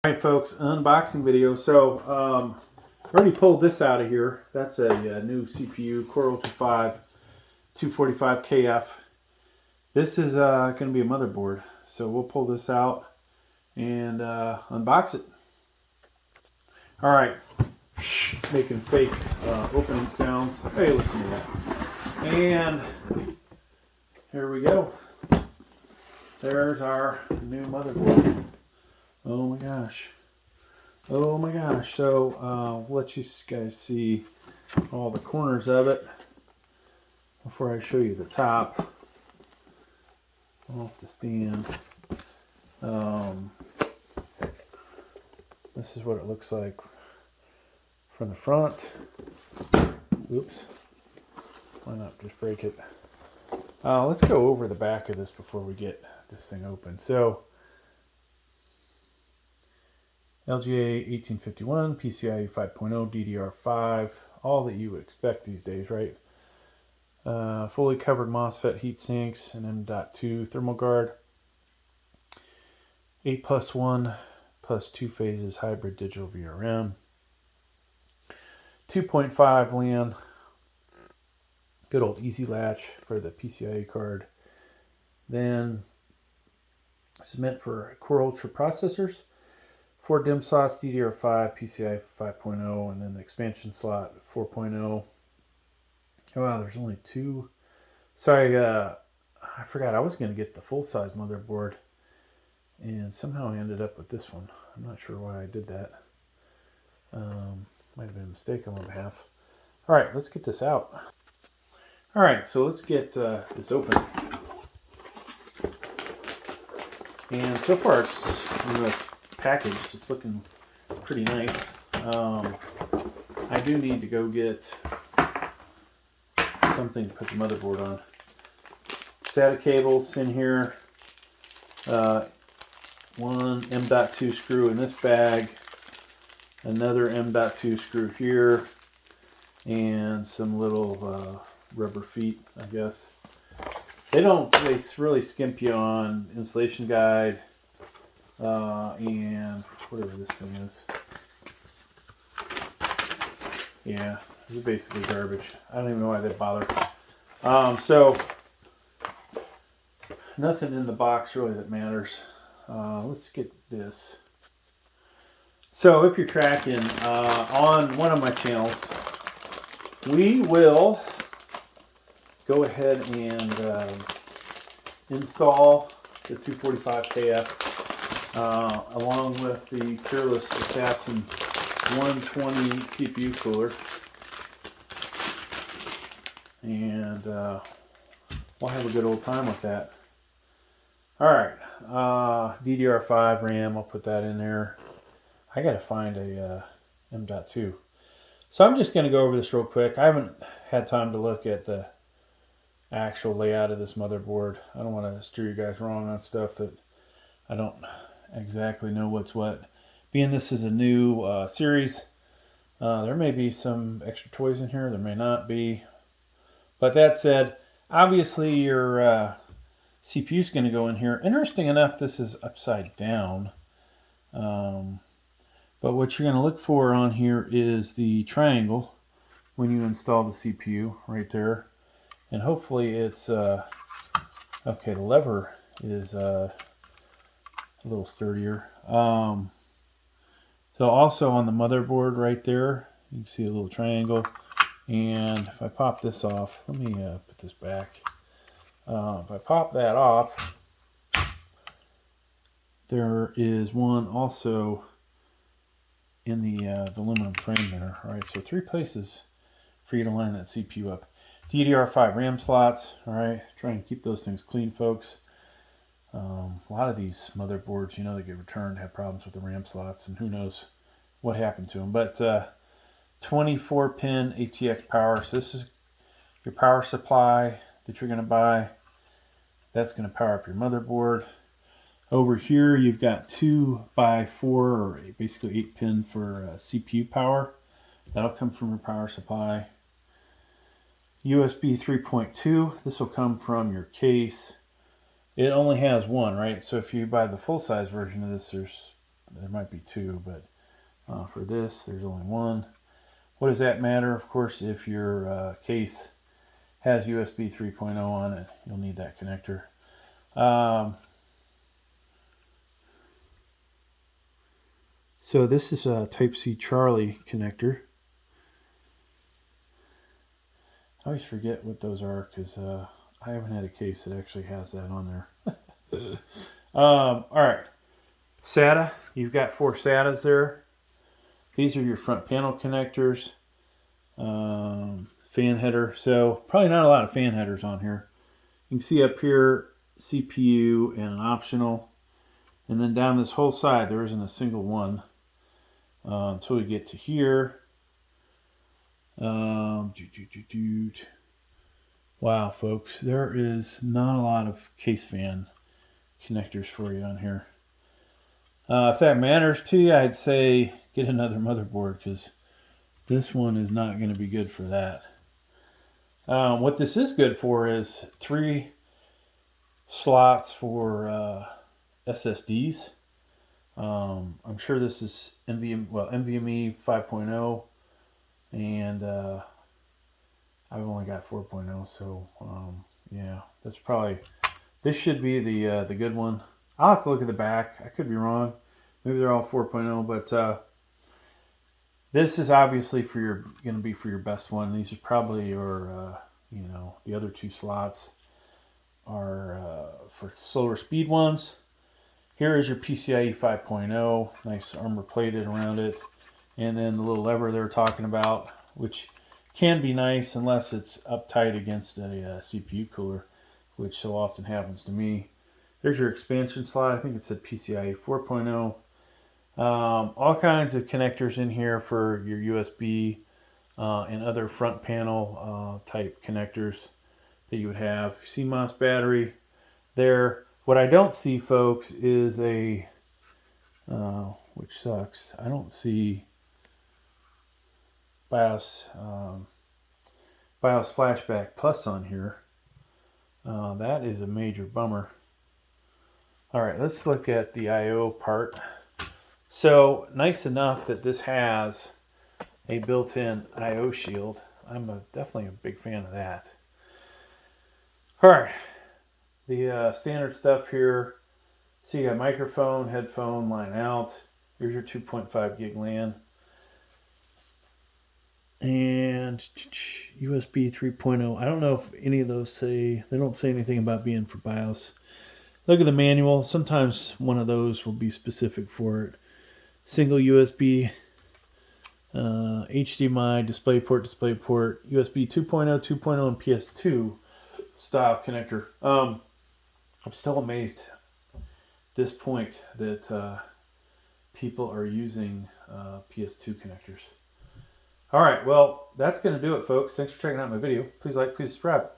Alright folks, unboxing video. So I already pulled this out of here. That's a new CPU, Core Ultra 5 245KF. This is going to be a motherboard. So we'll pull this out and unbox it. Alright, making fake opening sounds. Hey, listen to that. And here we go. There's our new motherboard. Oh my gosh. Oh my gosh. So I'll let you guys see all the corners of it before I show you the top off the stand. This is what it looks like from the front. Oops. Why not just break it? Let's go over the back of this before we get this thing open. So LGA 1851, PCIe 5.0, DDR5, all that you would expect these days, right? Fully covered MOSFET heat sinks, and M.2 thermal guard. 8+1 plus 2 phases hybrid digital VRM. 2.5 LAN. Good old easy latch for the PCIe card. Then this is meant for Core Ultra processors. 4 DIMM slots, DDR5, PCIe 5.0, and then the expansion slot 4.0. Oh, wow, there's only 2. Sorry, I forgot I was going to get the full-size motherboard, and somehow I ended up with this one. I'm not sure why I did that. Might have been a mistake on my behalf. All right, let's get this out. All right, so let's get this open. And so far, it's packaged. It's looking pretty nice. I do need to go get something to put the motherboard on. SATA cables in here. One M.2 screw in this bag. Another M.2 screw here. And some little rubber feet, I guess. They really skimp you on installation guide. And whatever this thing is. Yeah, it's basically garbage. I don't even know why they bother. So nothing in the box really that matters. Let's get this. So if you're tracking on one of my channels, we will go ahead and install the 245KF along with the Peerless Assassin 120 CPU cooler, and we'll have a good old time with that. Alright, DDR5 RAM, I'll put that in there. I gotta find a M.2. So I'm just gonna go over this real quick. I haven't had time to look at the actual layout of this motherboard. I don't want to steer you guys wrong on stuff that I don't exactly know what's what. Being this is a new series, there may be some extra toys in here, there may not be. But that said, obviously your CPU is going to go in here. Interesting enough, this is upside down. But what you're going to look for on here is the triangle when you install the CPU right there. And hopefully it's, okay, the lever is a little sturdier. So also on the motherboard right there, you can see a little triangle. And if I pop this off, let me put this back. If I pop that off, there is one also in the aluminum frame there. All right, so 3 places for you to line that CPU up. DDR5 RAM slots. All right, try and keep those things clean, folks. A lot of these motherboards, you know, they get returned, have problems with the RAM slots, and who knows what happened to them. But 24-pin ATX power. So this is your power supply that you're going to buy. That's going to power up your motherboard. Over here, you've got 2x4, or basically 8-pin for CPU power. That'll come from your power supply. USB 3.2. This will come from your case. It only has one, right? So if you buy the full-size version of this, there's there might be two, but for this, there's only one. What does that matter? Of course, if your case has USB 3.0 on it, you'll need that connector. So this is a Type-C Charlie connector. I always forget what those are because I haven't had a case that actually has that on there. All right, SATA. You've got 4 SATAs there. These are your front panel connectors. Fan header. So probably not a lot of fan headers on here. You can see up here CPU and an optional. And then down this whole side there isn't a single one until we get to here. Wow, folks, there is not a lot of case fan connectors for you on here. If that matters to you, I'd say get another motherboard because this one is not going to be good for that. What this is good for is 3 slots for SSDs. I'm sure this is NVMe 5.0, and I've only got 4.0, so yeah, this should be the good one. I'll have to look at the back. I could be wrong. Maybe they're all 4.0, but this is obviously going to be for your best one. These are probably your the other 2 slots are for slower speed ones. Here is your PCIe 5.0, nice armor plated around it, and then the little lever they were talking about, which can be nice unless it's uptight against a CPU cooler, which so often happens to me. There's your expansion slot. I think it said PCIe 4.0. All kinds of connectors in here for your USB and other front panel type connectors that you would have. CMOS battery there. What I don't see, folks, is which sucks, I don't see BIOS Flashback Plus on here. That is a major bummer. All right, let's look at the I/O part. So nice enough that this has a built-in I/O shield. I'm definitely a big fan of that. All right, the standard stuff here. So you got microphone, headphone, line out. Here's your 2.5 gig LAN. And USB 3.0. I don't know if any of those they don't say anything about being for BIOS. Look at the manual. Sometimes one of those will be specific for it. Single USB, HDMI, DisplayPort, USB 2.0, 2.0, and PS2 style connector. I'm still amazed at this point that people are using PS2 connectors. All right, well, that's going to do it, folks. Thanks for checking out my video. Please like, please subscribe.